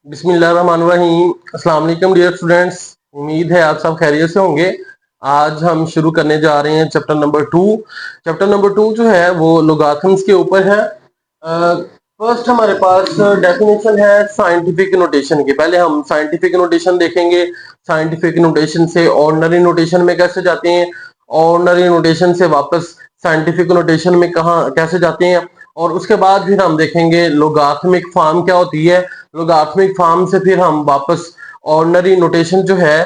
बिस्मिल्लाहिर्रहमानिर्रहीम। अस्सलाम वालेकुम डियर स्टूडेंट्स, उम्मीद है आप सब खैरियत से होंगे। आज हम शुरू करने जा रहे हैं चैप्टर नंबर 2। चैप्टर नंबर 2 जो है वो लोगारिथम्स के ऊपर है। फर्स्ट हमारे पास डेफिनेशन है साइंटिफिक नोटेशन की। पहले हम साइंटिफिक नोटेशन देखेंगे। साइंटिफिक नोटेशन से ऑर्डिनरी नोटेशन में कैसे जाते हैं, ऑर्डिनरी नोटेशन से वापस साइंटिफिक नोटेशन में कहाँ कैसे जाते हैं, और उसके बाद फिर हम देखेंगे लोगारिथमिक फॉर्म क्या होती है। लोगारिथमिक फॉर्म से फिर हम वापस ऑर्डिनरी नोटेशन जो है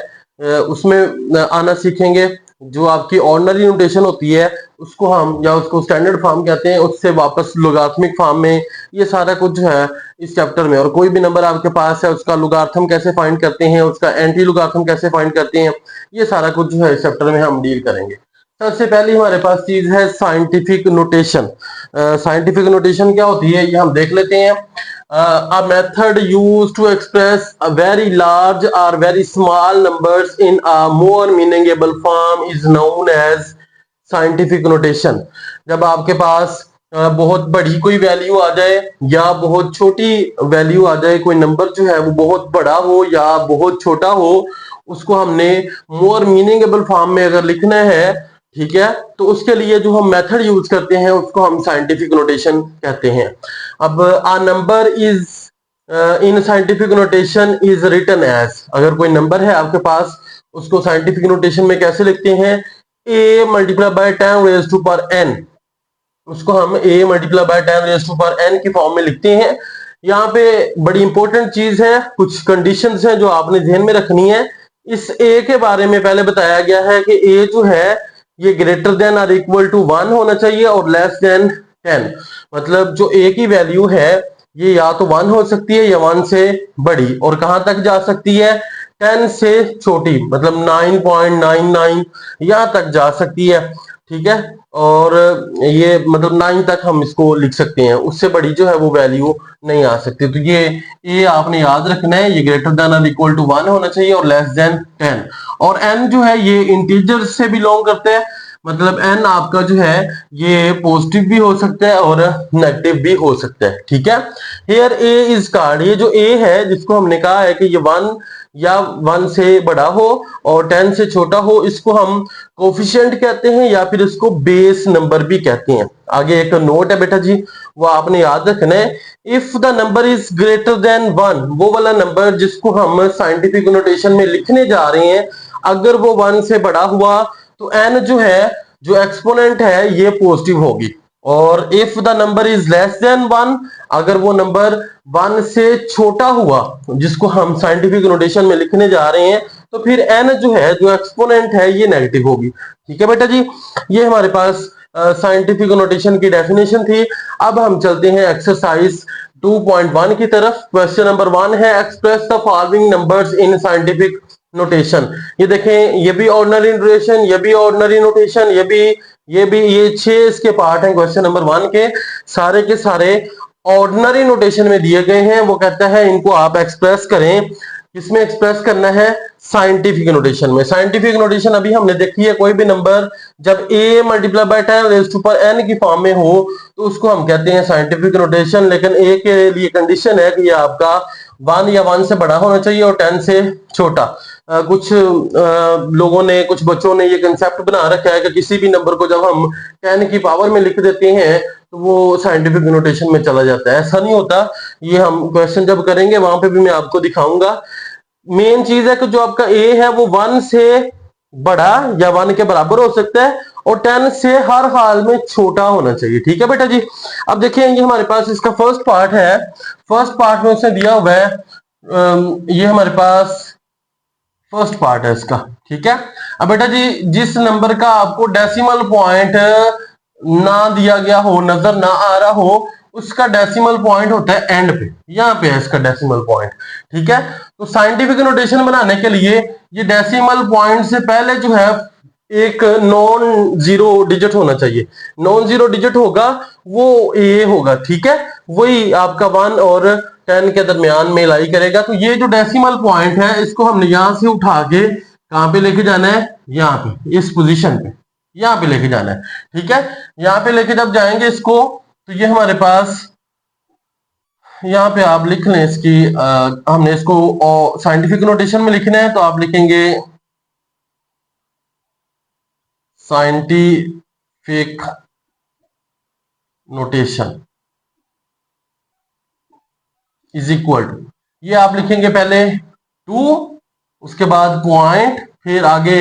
उसमें आना सीखेंगे। जो आपकी ऑर्डिनरी नोटेशन होती है उसको हम या उसको स्टैंडर्ड फॉर्म कहते हैं, उससे वापस लोगारिथमिक फॉर्म में। ये सारा कुछ जो है इस चैप्टर में। और कोई भी नंबर आपके पास है उसका लोगारिथम कैसे फाइंड करते हैं, उसका एंटी लोगारिथम कैसे फाइंड करते हैं, ये सारा कुछ जो है इस चैप्टर में हम डील करेंगे। सबसे पहले हमारे पास चीज है साइंटिफिक नोटेशन। साइंटिफिक नोटेशन क्या होती है ये हम देख लेते हैं। A method used to express a very large or very small numbers in a more meaningful form is known as scientific notation। जब आपके पास बहुत बड़ी कोई वैल्यू आ जाए या बहुत छोटी वैल्यू आ जाए, कोई नंबर जो है वो बहुत बड़ा हो या बहुत छोटा हो, उसको हमने मोर मीनिंगेबल फॉर्म में अगर लिखना है, ठीक है, तो उसके लिए जो हम मेथड यूज करते हैं उसको हम साइंटिफिक नोटेशन कहते हैं। अब a number is in scientific notation is written as, अगर कोई नंबर है आपके पास उसको साइंटिफिक नोटेशन में कैसे लिखते हैं, a multiply by 10 raise to power n। उसको हम a multiply by 10 raise to power n की फॉर्म में लिखते हैं। यहाँ पे बड़ी इंपॉर्टेंट चीज है, कुछ कंडीशंस हैं जो आपने ध्यान में रखनी है। इस a के बारे में पहले बताया गया है कि a जो है ये ग्रेटर देन और इक्वल टू 1 होना चाहिए और लेस देन 10। मतलब जो a की वैल्यू है ये या तो 1 हो सकती है या 1 से बड़ी, और कहां तक जा सकती है, 10 से छोटी, मतलब 9.99 यहां तक जा सकती है, ठीक है। और ये मतलब 9 तक हम इसको लिख सकते हैं, उससे बड़ी जो है वो वैल्यू नहीं आ सकती। तो ये आपने याद रखना है, ये ग्रेटर देन और इक्वल टू 1 होना चाहिए और लेस देन 10। और n जो है ये इंटीजर से बिलोंग करते हैं, मतलब n आपका जो है ये पॉजिटिव भी हो सकता है और नेगेटिव भी हो सकता है, ठीक है। हियर a इज कार्ड, ये जो a है जिसको हमने कहा है कि ये 1 या 1 से बड़ा हो और 10 से छोटा हो, इसको हम कोफिशिएंट कहते हैं या फिर इसको बेस नंबर भी कहते हैं। आगे एक नोट है बेटा जी, वो आपने याद रखना है। If the number is greater than 1, वो वाला नंबर जिसको हम साइंटिफिक नोटेशन में लिखने जा रहे हैं, अगर वो 1 से बड़ा हुआ तो n जो है, जो एक्सपोनेंट है, ये पॉजिटिव होगी। और if the number is less than 1, अगर वो नंबर 1 से छोटा हुआ जिसको हम साइंटिफिक नोटेशन में लिखने जा रहे हैं, तो फिर n जो है, जो एक्सपोनेंट है, ये नेगेटिव होगी, ठीक है बेटा जी। ये हमारे पास साइंटिफिक नोटेशन की डेफिनेशन थी। अब हम चलते हैं एक्सरसाइज 2.1 की तरफ। क्वेश्चन नंबर 1 है express the following numbers in scientific notation. ये देखें, ये भी ऑर्डिनरी नोटेशन, ये भी ऑर्डिनरी नोटेशन, ये 6 इसके पार्ट हैं क्वेश्चन नंबर 1 के सारे ऑर्डिनरी नोटेशन में दिए गए हैं। वो कहता है इनको आप एक्सप्रेस करें, किसमें एक्सप्रेस करना है, साइंटिफिक नोटेशन में। साइंटिफिक नोटेशन अभी हमने देखी है, कोई भी नंबर जब a multiply by 10 raise to power n की फॉर्म में हो तो उसको हम कहते हैं साइंटिफिक नोटेशन। लेकिन a के लिए कंडीशन है कि ये आपका 1 या 1 से बड़ा होना चाहिए और 10 से छोटा। कुछ लोगों ने, कुछ बच्चों ने ये कंसेप्ट बना रखा है कि किसी भी नंबर को जब हम 10 की पावर में लिख देते हैं तो वो साइंटिफिक नोटेशन में चला जाता है। ऐसा नहीं होता, ये हम क्वेश्चन जब करेंगे वहां पे भी मैं आपको दिखाऊंगा। मेन चीज है कि जो आपका a है वो 1 से बड़ा या 1 के बराबर हो सकता है और 10 से हर हाल में छोटा होना चाहिए, ठीक है बेटा जी। अब देखिए, ये हमारे पास इसका फर्स्ट पार्ट है। फर्स्ट पार्ट में उसने दिया हुआ है, ये हमारे पास फर्स्ट पार्ट है इसका, ठीक है। अब बेटा जी, जिस नंबर का आपको डेसिमल पॉइंट ना दिया गया हो, नजर ना आ रहा हो, उसका डेसिमल पॉइंट होता है एंड पे, यहाँ पे है इसका डेसिमल पॉइंट, ठीक है। तो साइंटिफिक नोटेशन बनाने के लिए ये डेसिमल पॉइंट से पहले जो है एक नॉन जीरो डिजिट होना चाहिए। नॉन जीरो डिजिट होगा वो ए होगा, ठीक है। वही आपका 1 और 10 के दरमियान में लाई करेगा। तो ये जो डेसिमल पॉइंट है इसको हमने यहां से उठा के कहां पे लेके जाना है, यहाँ पे, इस पोजीशन पे, यहाँ पे लेके जाना है, ठीक है। यहाँ पे लेके जब जाएंगे इसको तो ये हमारे पास यहाँ पे आप लिख लें इसकी हमने इसको साइंटिफिक नोटेशन में लिखना है, तो आप लिखेंगे scientific notation is equal to, ये आप लिखेंगे पहले 2, उसके बाद पॉइंट, फिर आगे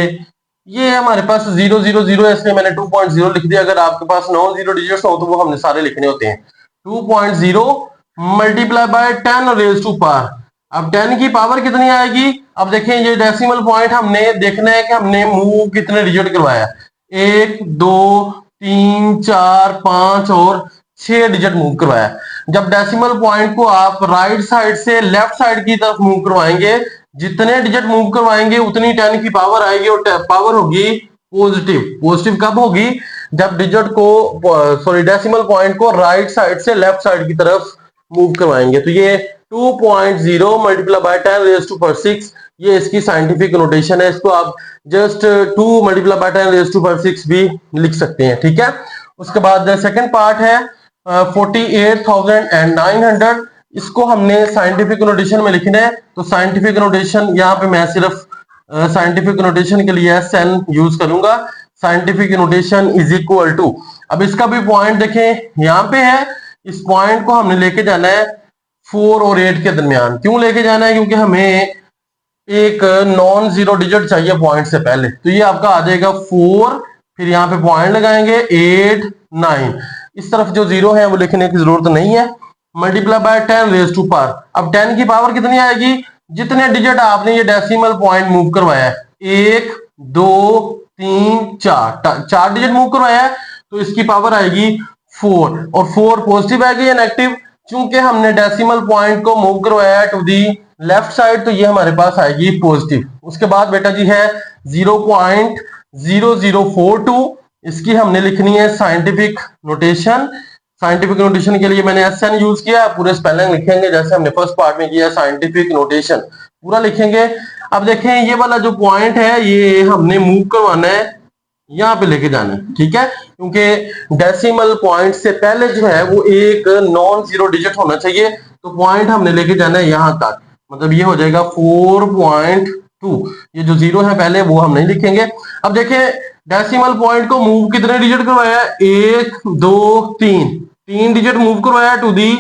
ये हमारे पास 000 है इसलिए मैंने 2.0 लिख दिया। अगर आपके पास नॉन जीरो डिजिट्स हो तो वो हमने सारे लिखने होते हैं। 2.0 multiply by 10 raise to power. अब 10 की पावर कितनी आएगी? अब देखें ये डेसिमल पॉइंट हमने देखना है कि हमने मूव कितने डिजिट करवाया। 1 2 3 4 5 और 6 डिजिट मूव करवाया। जब डेसिमल पॉइंट को आप राइट साइड से लेफ्ट साइड की तरफ मूव करवाएंगे, जितने डिजिट मूव करवाएंगे उतनी 10 की पावर आएगी और पावर होगी पॉजिटिव। पॉजिटिव कब होगी? जब डिजिट को डेसिमल पॉइंट को राइट साइड से लेफ्ट साइड की तरफ मूव करवाएंगे। तो ये 2.0 multiply by 10 raise to power 6 ये इसकी साइंटिफिक नोटेशन है। इसको आप just 2 multiply by 10 raise to power 6 भी लिख सकते हैं, ठीक है। उसके बाद सेकंड पार्ट है 48,900, इसको हमने साइंटिफिक नोटेशन में लिखना है। तो साइंटिफिक नोटेशन यहाँ पे मैं सिर्फ साइंटिफिक नोटेशन के लिए SN यूज करूंगा। Scientific notation is equal to, अब इसका भी पॉइंट देखें यहाँ पे है, इस पॉइंट को हमने लेके जाना है 4 और 8 के दरमियान। क्यों लेके जाना है? क्योंकि हमें एक नॉन जीरो डिजिट चाहिए पॉइंट से पहले। तो ये आपका आ जाएगा 4, फिर यहाँ पे पॉइंट लगाएंगे 8 9, इस तरफ जो जीरो है वो लिखने की जरूरत नहीं है। Multiply by 10 raise to power. अब 10 की पावर कितनी आएगी? जितने डिजिट आपने ये डेसिमल पॉइंट मूव करवाया है, 1 2 3 4 डिजिट मूव करवाया है, तो इसकी पावर आएगी 4। और 4 पॉजिटिव आएगी या नेगेटिव? चूंकि हमने डेसिमल पॉइंट को मूव करवाया है टू दी लेफ्ट साइड, तो ये हमारे पास आएगी पॉजिटिव। उसके बाद बेटा जी है 0.0042, इसकी हमने लिखनी है साइंटिफिक नोटेशन। साइंटिफिक नोटेशन के लिए मैंने SN यूज किया, पूरे स्पेलिंग लिखेंगे जैसे हमने फर्स्ट पार्ट में किया। साइंटिफिक नोटेशन पूरा लिखेंगे। अब देखें ये वाला जो पॉइंट है ये हमने मूव करवाना है, यहाँ पे लेके जाना है, ठीक है। क्योंकि डेसिमल पॉइंट से पहले जो है वो एक नॉन जीरो डिजिट होना चाहिए, तो पॉइंट हमने लेके जाना है यहाँ तक। मतलब ये हो जाएगा 4.2, ये जो जीरो है पहले वो हम नहीं लिखेंगे। अब देखें डेसिमल पॉइंट को मूव कितने डिजिट करवाया? 1 2 3 डिजिट मूव करवाया टू दी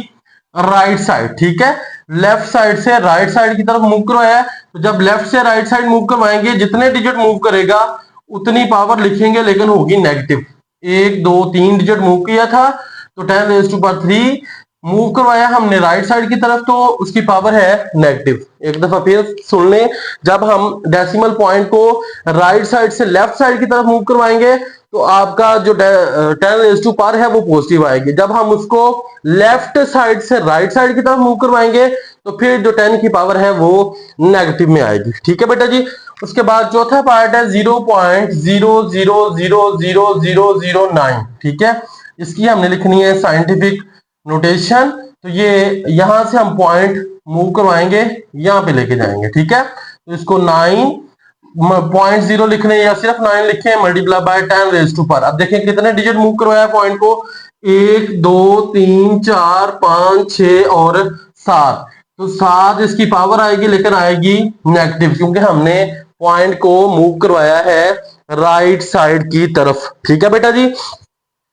राइट साइड, ठीक है। लेफ्ट साइड से राइट साइड की तरफ मूव करवाया। तो जब लेफ्ट से राइट साइड मूव करवाएंगे, जितने डिजिट मूव करेगा उतनी पावर लिखेंगे, लेकिन होगी नेगेटिव। 1 2 3 डिजिट मूव किया था, तो 10 रेज टू पावर 3 मूव करवाया हमने राइट साइड की तरफ, तो उसकी पावर है नेगेटिव। एक दफा फिर सुन लें, जब हम डेसिमल पॉइंट को राइट साइड से लेफ्ट साइड की तरफ मूव करवाएंगे तो आपका जो 10 रेज टू पावर है वो पॉजिटिव आएगी। जब हम उसको लेफ्ट साइड से राइट साइड की तरफ मूव करवाएंगे तो फिर जो 10 की पावर है वो नेगेटिव में आएगी, ठीक है बेटा जी। उसके बाद चौथा पार्ट है 0.000009, ठीक है। इसकी हमने लिखनी है साइंटिफिक नोटेशन। तो ये यहां से हम पॉइंट मूव करवाएंगे, यहां पे लेके जाएंगे, ठीक है। तो इसको 9.0 लिखने या सिर्फ 9 लिखे, multiply by 10 raise to power. अब देखें कितने डिजिट मूव करवाया पॉइंट को? 1 2 3 4 5 6 और 7। तो 7 इसकी पावर आएगी, लेकिन आएगी नेगेटिव, क्योंकि हमने पॉइंट को मूव करवाया है राइट साइड की तरफ, ठीक है बेटा जी।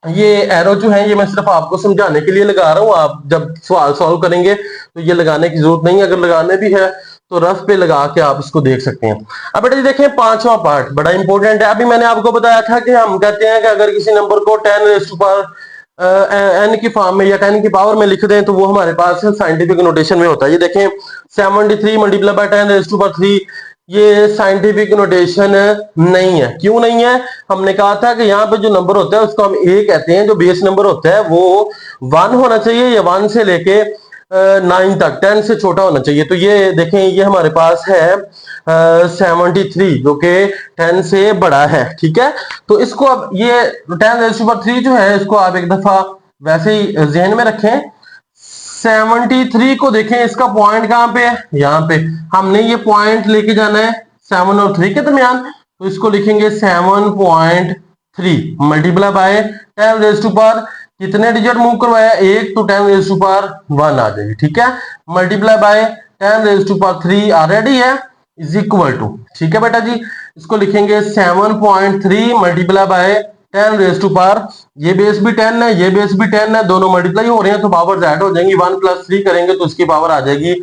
ये एरो जो है ये मैं सिर्फ आपको समझाने के लिए लगा रहा हूं, आप जब सवाल सॉल्व करेंगे तो ये लगाने की जरूरत नहीं है। अगर लगाने भी है तो रफ पे लगा के आप इसको देख सकते हैं। अब बेटा जी देखें पांचवा पार्ट बड़ा इंपॉर्टेंट है। अभी मैंने आपको बताया था कि हम कहते हैं कि अगर किसी नंबर को 10 रेज़ टू पावर n की फॉर्म में या 10 की पावर में लिख दें तो वो हमारे पास साइंटिफिक नोटेशन में होता है। ये देखें 73 multiply by 10 raise to power 3, ये साइंटिफिक नोटेशन नहीं है। क्यों नहीं है? हमने कहा था कि यहाँ पे जो नंबर होता है उसको हम ए कहते हैं, जो बेस नंबर होता है वो 1 होना चाहिए या 1 से लेके 9 तक, 10 से छोटा होना चाहिए। तो ये देखें ये हमारे पास है 73 जो कि 10 से बड़ा है, ठीक है। तो इसको अब ये 10⁻³ जो है इसको आप एक दफा वैसे ही जहन में रखें। 73 को देखें, इसका पॉइंट कहां पे है? यहाँ पे। हमने ये पॉइंट लेके जाना है 7 और 3 के दरमियान, तो इसको लिखेंगे 7.3 मल्टीप्लाई बाय 10⁻³ कितने डिजिट मूव करवाया, एक, तो 10 रेज टू पावर 1 आ जाएगी, ठीक है। Multiply by 10 raise to power 3 already है, इज इक्वल टू, ठीक है बेटा जी। इसको लिखेंगे 7.3 multiply by 10 raise to power, ये बेस भी 10 है, ये बेस भी 10 है, दोनों मल्टीप्लाई हो रहे हैं तो पावर ऐड हो जाएंगी, 1 + 3 करेंगे तो इसकी पावर आ जाएगी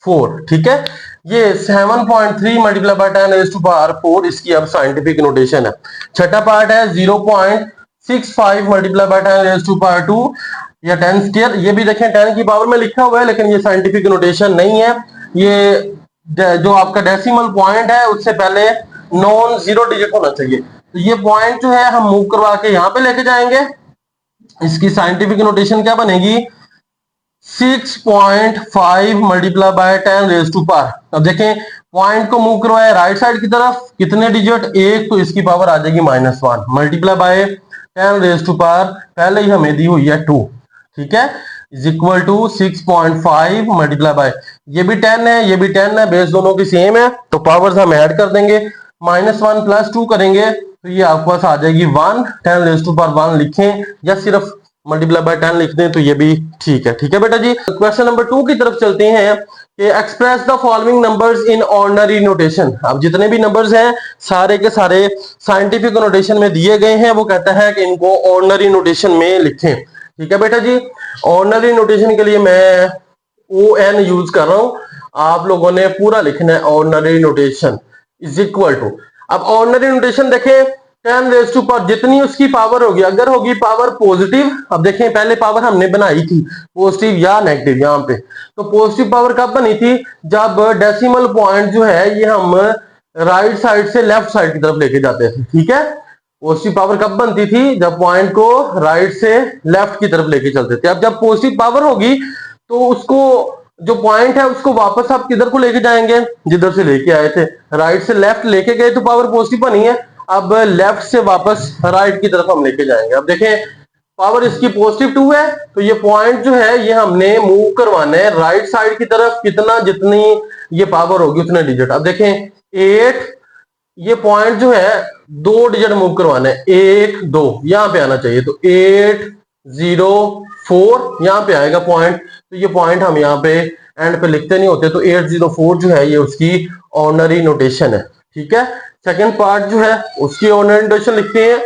4, ठीक है। ये 7.3 multiply by 10 raise to power 4 इसकी अब साइंटिफिक नोटेशन है। छठा पार्ट है 0.65 multiply by 10 raise to power 2 या 10 स्क्वायर, ये भी देखें 10 की पावर में लिखा हुआ है लेकिन ये साइंटिफिक नोटेशन नहीं है। ये जो आपका डेसिमल पॉइंट है उससे पहले नॉन जीरो डिजिट होना चाहिए, तो ये पॉइंट जो है हम मूव करवा के यहां पे लेके जाएंगे। इसकी साइंटिफिक नोटेशन क्या बनेगी, 6.5 multiply by 10 raise to power. अब देखें पॉइंट को मूव करवाया राइट साइड की तरफ, कितने डिजिट, एक, तो इसकी पावर आ जाएगी -1 multiply by 10 raise to power पहले ही हमें दी हुई है 2, ठीक है, is equal to 6.5 multiply by, ये भी 10 है, ये भी 10 है, बेस दोनों की सेम है तो पावर्स हम ऐड कर देंगे, -1 + 2 करेंगे तो ये आपके पास आ जाएगी 1, 10 रेज टू पावर 1 लिखें या सिर्फ मल्टीप्लाई बाय 10 लिख दें तो ये भी ठीक है बेटा जी। क्वेश्चन नंबर 2 की तरफ चलते हैं कि express the following numbers in ordinary notation. अब जितने भी नंबर्स हैं सारे के सारे साइंटिफिक नोटेशन में दिए गए हैं, वो कहता है कि इनको ऑर्डिनरी नोटेशन में लिखें, ठीक है बेटा जी। ऑर्डिनरी नोटेशन के लिए मैं ON यूज कर रहा हूं, आप लोगों ने पूरा लिखना है ordinary notation is equal to. अब ऑर्डिनरी नोटेशन देखें 10 रेज टू पावर जितनी उसकी पावर होगी, अगर होगी पावर पॉजिटिव, अब देखें पहले पावर हमने बनाई थी पॉजिटिव या नेगेटिव, यहां पे तो पॉजिटिव पावर कब बनी थी, जब डेसिमल पॉइंट जो है ये हम राइट साइड से लेफ्ट साइड की तरफ लेके जाते थे, ठीक है। पॉजिटिव पावर कब बनती थी, जब पॉइंट को राइट से लेफ्ट की तरफ लेके चलते थे। अब जब पॉजिटिव पावर होगी तो उसको जो पॉइंट है उसको वापस आप किधर को लेके जाएंगे, जिधर से लेके आए थे, राइट से लेफ्ट लेके गए तो पावर पॉजिटिव बनी है, अब लेफ्ट से वापस राइट की तरफ हम लेके जाएंगे। अब देखें पावर इसकी पॉजिटिव 2 है तो ये पॉइंट जो है ये हमने मूव करवाना है राइट साइड की तरफ, कितना, जितनी ये पावर होगी उतने डिजिट। अब देखें 8, ये पॉइंट जो है 2 डिजिट मूव करवाना है, 1 2 यहां पे आना चाहिए, तो 8 0 4 यहां पे आएगा पॉइंट, तो ये पॉइंट हम यहाँ पे एंड पे लिखते नहीं होते, तो 804 जो है ये उसकी ऑर्डिनरी नोटेशन है, ठीक है। सेकंड पार्ट जो है उसकी ऑर्डिनरी नोटेशन लिखते हैं,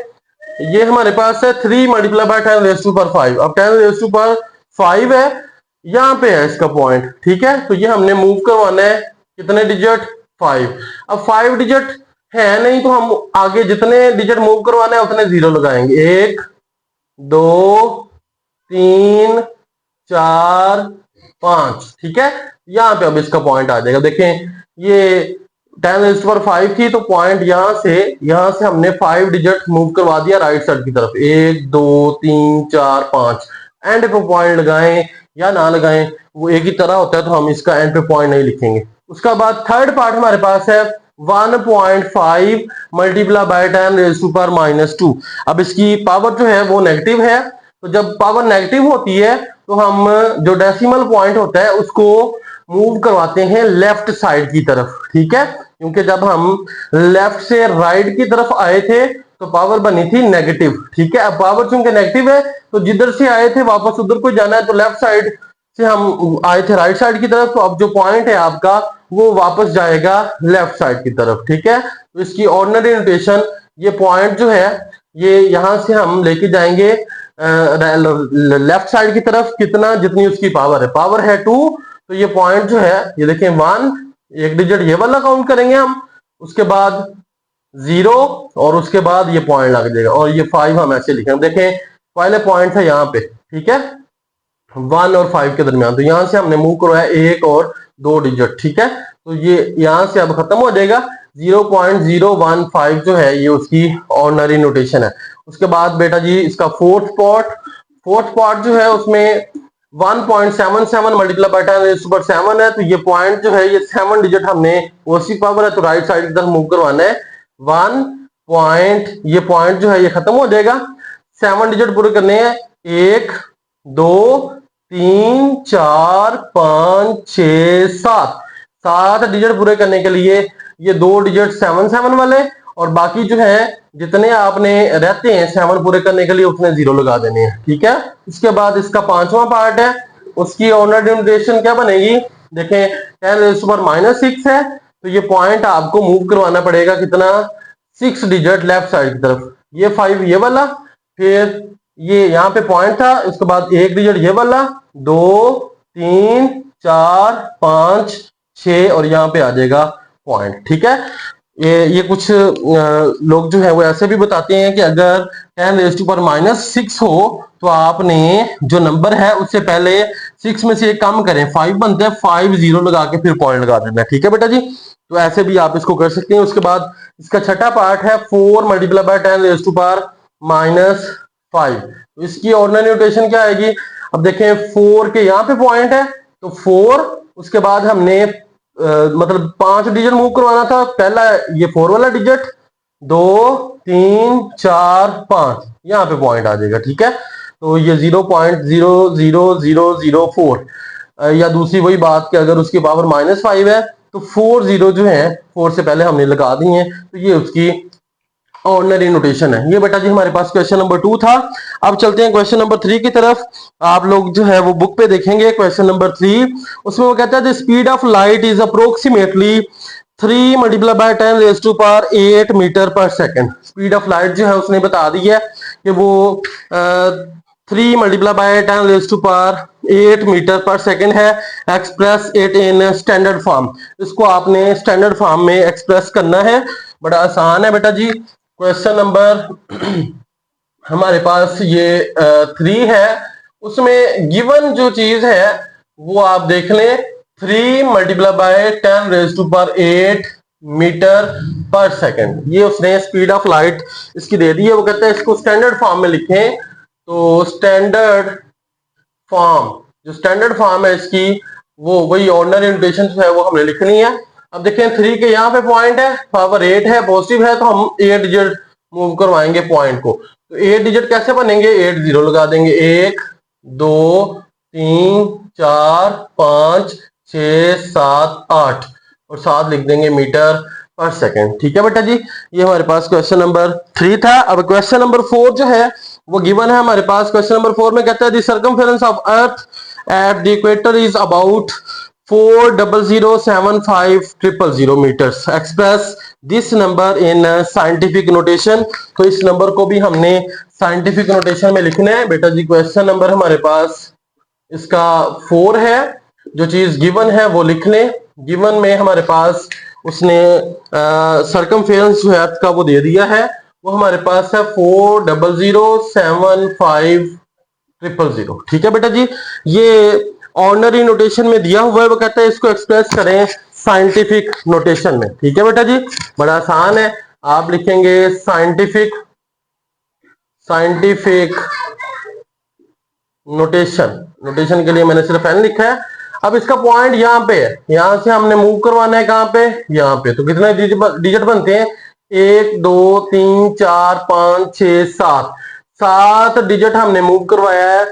ये हमारे पास है 3 multiply by 10 raise to power 5। अब 10 रेज टू पावर 5 है, यहां पे है इसका पॉइंट, ठीक है, तो ये हमने मूव करवाना है कितने डिजिट, 5। अब 5 डिजिट है नहीं तो हम आगे जितने डिजिट मूव करवाना है उतने 0 लगाएंगे, 1 2 3 4 5, ठीक है। यहां पे अब इसका पॉइंट आ जाएगा, देखें ये 10 रेज़ टू पावर 5 थी तो पॉइंट यहां से हमने 5 डिजिट मूव करवा दिया राइट साइड की तरफ, 1 2 3 4 5, एंड पे पॉइंट लगाएं या ना लगाएं वो एक ही तरह होता है, तो हम इसका एंड पे पॉइंट नहीं लिखेंगे। उसका बाद थर्ड पार्ट हमारे पास है 1.5 multiply by 10 raise to power -2। अब इसकी पावर जो है वो नेगेटिव है, तो जब पावर नेगेटिव होती है तो हम जो डेसिमल पॉइंट होता है उसको मूव करवाते हैं लेफ्ट साइड की तरफ, ठीक है, क्योंकि जब हम लेफ्ट से राइट की तरफ आए थे तो पावर बनी थी नेगेटिव, ठीक है। अब पावर चूंकि नेगेटिव है तो जिधर से आए थे वापस उधर को जाना है, तो लेफ्ट साइड से हम आए थे राइट साइड की तरफ, तो अब जो पॉइंट है आपका वो वापस जाएगा लेफ्ट साइड की तरफ, ठीक है। तो इसकी ऑर्डिनरी नोटेशन, ये पॉइंट जो है ये यहां से हम लेके जाएंगे लेफ्ट साइड की तरफ, कितना, जितनी उसकी पावर है 2, तो ये पॉइंट जो है ये देखें 1, एक डिजिट ये वाला काउंट करेंगे हम, उसके बाद 0 और उसके बाद ये पॉइंट लग जाएगा, और ये 5 हम ऐसे लिखेंगे। देखें पहले पॉइंट था यहाँ पे, ठीक है, 1 और 5 के दरमियान, तो यहां से हमने मूव करवाया 1 और 2 डिजिट, ठीक है, तो ये यहां से अब खत्म हो जाएगा। 0.015 जो है ये उसकी ऑर्डिनरी नोटेशन है। उसके बाद बेटा जी इसका फोर्थ पार्ट जो है उसमें 1.77 multiply by 10 raise to power 7 है, तो ये पॉइंट जो है ये 7 डिजिट हमने ओसी पावर है तो राइट साइड की तरफ मूव करवाना है। 1 पॉइंट, ये पॉइंट जो है ये खत्म हो जाएगा, 7 डिजिट पूरे करने हैं, 1 2 3 4 5 6 7 डिजिट पूरे करने के लिए ये 2 डिजिट 7 7 वाले और बाकी जो है जितने आपने रहते हैं 7 पूरे करने के लिए उतने 0 लगा देने हैं, ठीक है। इसके बाद इसका 5वां पार्ट है, उसकी ऑर्डिनल डिनोटेशन क्या बनेगी, देखें 10⁻⁻6 है, तो ये पॉइंट आपको मूव करवाना पड़ेगा कितना, 6 डिजिट लेफ्ट साइड की तरफ, ये 5 ये वाला, फिर ये यहाँ पे पॉइंट था, उसके बाद 1 डिजिट ये वाला, 2 3 4 5 6 और यहाँ पे आ जाएगा पॉइंट, ठीक है। ये कुछ लोग जो है वो ऐसे भी बताते हैं कि अगर 10⁻⁻6 हो तो आपने जो नंबर है उससे पहले 6 में से एक कम करें, 5 बनते हैं, 5 0 लगा के फिर पॉइंट लगा देना है, ठीक है बेटा जी। तो ऐसे भी आप इसको कर सकते हैं। उसके बाद इसका छठा पार्ट है 4 मल्टीप्लाई बाय 10⁻⁻5। तो इसकी ऑर्डिनल नोटेशन क्या आएगी, अब देखें 4 के यहाँ पे पॉइंट है तो 4, उसके बाद हमने मतलब 5 डिजिट मूव करवाना था, पहला ये 4 वाला डिजिट, 2 3 4 5 यहाँ पे पॉइंट आ जाएगा, ठीक है। तो ये 0.00004 या दूसरी वही बात कि अगर उसकी पावर -5 है तो 4 0 जो है 4 से पहले हमने लगा दी है, तो ये उसकी ऑर्डिनरी नोटेशन है। ये बेटा जी हमारे पास क्वेश्चन नंबर 2 था। अब चलते हैं क्वेश्चन नंबर 3 की तरफ। आप लोग जो है वो बुक पे देखेंगे क्वेश्चन नंबर 3, उसमें वो कहता है the speed of light is approximately 3 multiply by 10⁸ metre per second. Speed of light जो है उसने बता दी है कि वो 3 multiply by 10⁸ metre per second है। Express it in standard form, इसको आपने स्टैंडर्ड फॉर्म में एक्सप्रेस करना है। बड़ा आसान है बेटा जी। क्वेश्चन नंबर हमारे पास ये 3 है, उसमें गिवन जो चीज है वो आप देख लें, 3 multiply by 10⁸ metre per second, ये उसने स्पीड ऑफ लाइट इसकी दे दी है। वो कहता है इसको स्टैंडर्ड फॉर्म में लिखें, तो स्टैंडर्ड फॉर्म, जो स्टैंडर्ड फॉर्म है इसकी वो वही ऑर्डिनरी नोटेशन जो है वो हमने लिखनी है। अब देखें 3 के यहाँ पे पॉइंट है, पावर 8 है, पॉजिटिव है, तो हम 8 डिजिट मूव करवाएंगे पॉइंट को। तो 8 डिजिट कैसे बनेंगे, 8 0 लगा देंगे, 1 2 3 4 5 6 7 8 और 7 लिख देंगे मीटर पर सेकेंड, ठीक है बेटा जी। ये हमारे पास क्वेश्चन नंबर 3 था। अब क्वेश्चन नंबर 4 जो है वो गिवन है हमारे पास। क्वेश्चन नंबर 4 में कहता है the circumference of earth at the equator is about 4,007,500 metres. Express this number in scientific notation. तो इस नंबर को भी हमने साइंटिफिक नोटेशन में लिखना है बेटा जी। क्वेश्चन नंबर हमारे पास इसका 4 है, जो चीज गिवन है वो लिख लें। गिवन में हमारे पास उसने सर्कमफेरेंस जो है अर्थ का वो दे दिया है, वो हमारे पास है 4,007,500, ठीक है बेटा जी। ये ऑर्डिनरी नोटेशन में दिया हुआ है, वो कहता है इसको एक्सप्रेस करें साइंटिफिक नोटेशन में, ठीक है बेटा जी। बड़ा आसान है, आप लिखेंगे साइंटिफिक नोटेशन। नोटेशन के लिए मैंने सिर्फ एन लिखा है। अब इसका पॉइंट यहाँ पे है, यहां से हमने मूव करवाना है कहां पे, यहाँ पे। तो कितने डिजिट बनते हैं, 1 2 3 4 5 6 7, 7 डिजिट हमने मूव करवाया है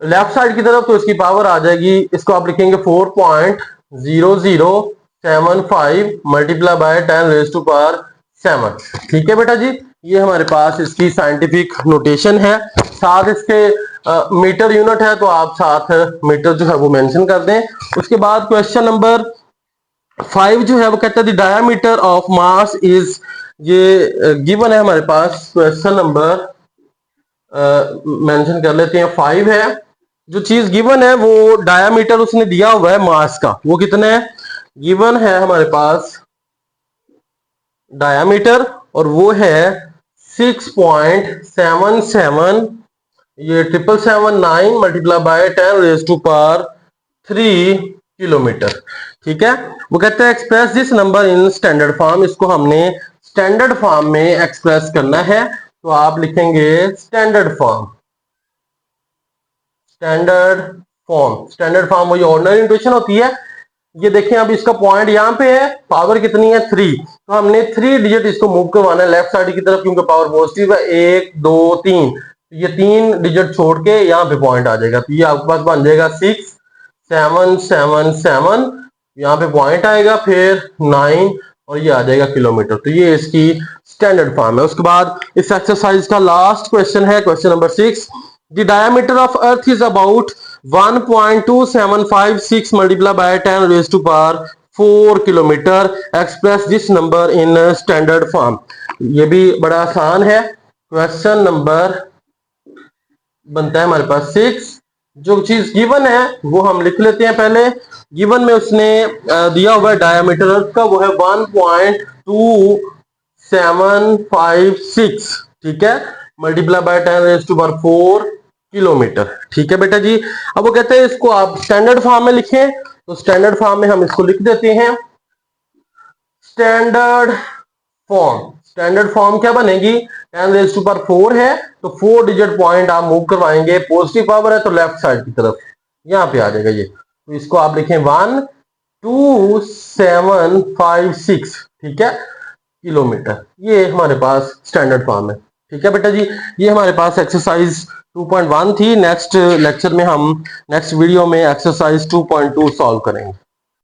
लेफ्ट साइड की तरफ, तो इसकी पावर आ जाएगी, इसको आप लिखेंगे 4.0075 मल्टीप्लाई बाय 10⁻⁷, ठीक है बेटा जी। ये हमारे पास इसकी साइंटिफिक नोटेशन है। साथ इसके मीटर यूनिट है, तो आप साथ मीटर जो है वो मेंशन कर दें। उसके बाद क्वेश्चन नंबर 5 जो है वो कहता है the diameter of mass is, ये गिवन है हमारे पास। क्वेश्चन नंबर मेंशन कर लेते हैं, 5 है। जो चीज गिवन है वो डायामीटर उसने दिया हुआ है मास का, वो कितना है, गिवन है हमारे पास डायामीटर, और वो है 6.77, ये 777 मल्टीप्लाई बाय 10⁻³ किलोमीटर, ठीक है। वो कहते हैं express this number in standard form, इसको हमने स्टैंडर्ड फॉर्म में एक्सप्रेस करना है। तो आप लिखेंगे स्टैंडर्ड फॉर्म। स्टैंडर्ड फॉर्म वही ऑर्डिनरी नोटेशन होती है। ये देखें, अब इसका पॉइंट यहाँ पे है, पावर कितनी है 3, तो हमने 3 डिजिट इसको मूव करवाना है लेफ्ट साइड की तरफ, क्योंकि पावर पॉजिटिव है, 1 2 3, ये 3 डिजिट छोड़ के यहाँ पे पॉइंट आ जाएगा। तो ये आपके पास बन जाएगा 6777, यहाँ पे पॉइंट आएगा, फिर 9 और ये आ जाएगा किलोमीटर। तो ये इसकी स्टैंडर्ड फॉर्म है। उसके बाद इस एक्सरसाइज का लास्ट क्वेश्चन है question number 6। The diameter of earth is about 1.2756 multiply by 10 raise to power 4 kilometre. Express this number in standard form. ये भी बड़ा आसान है। क्वेश्चन नंबर बनता है हमारे पास 6। जो चीज गिवन है वो हम लिख लेते हैं पहले। गिवन में उसने दिया हुआ है डायमीटर अर्थ का, वो है 1.2756, ठीक है, multiply by 10 raise to power 4 kilometre. ठीक है बेटा जी। अब वो कहते हैं इसको आप स्टैंडर्ड फॉर्म में लिखें, तो स्टैंडर्ड फॉर्म में हम इसको लिख देते हैं। स्टैंडर्ड फॉर्म, स्टैंडर्ड फॉर्म क्या बनेगी, 10 रेज टू पावर 4 है तो 4 डिजिट पॉइंट आप मूव करवाएंगे, पॉजिटिव पावर है तो लेफ्ट साइड की तरफ यहां पे आ जाएगा ये। तो इसको आप लिखें 12756, ठीक है, किलोमीटर। ये हमारे पास स्टैंडर्ड फॉर्म है। ठीक है बेटा जी। ये हमारे पास एक्सरसाइज 2.1 थी। नेक्स्ट लेक्चर में हम नेक्स्ट वीडियो में एक्सरसाइज 2.2 सॉल्व करेंगे।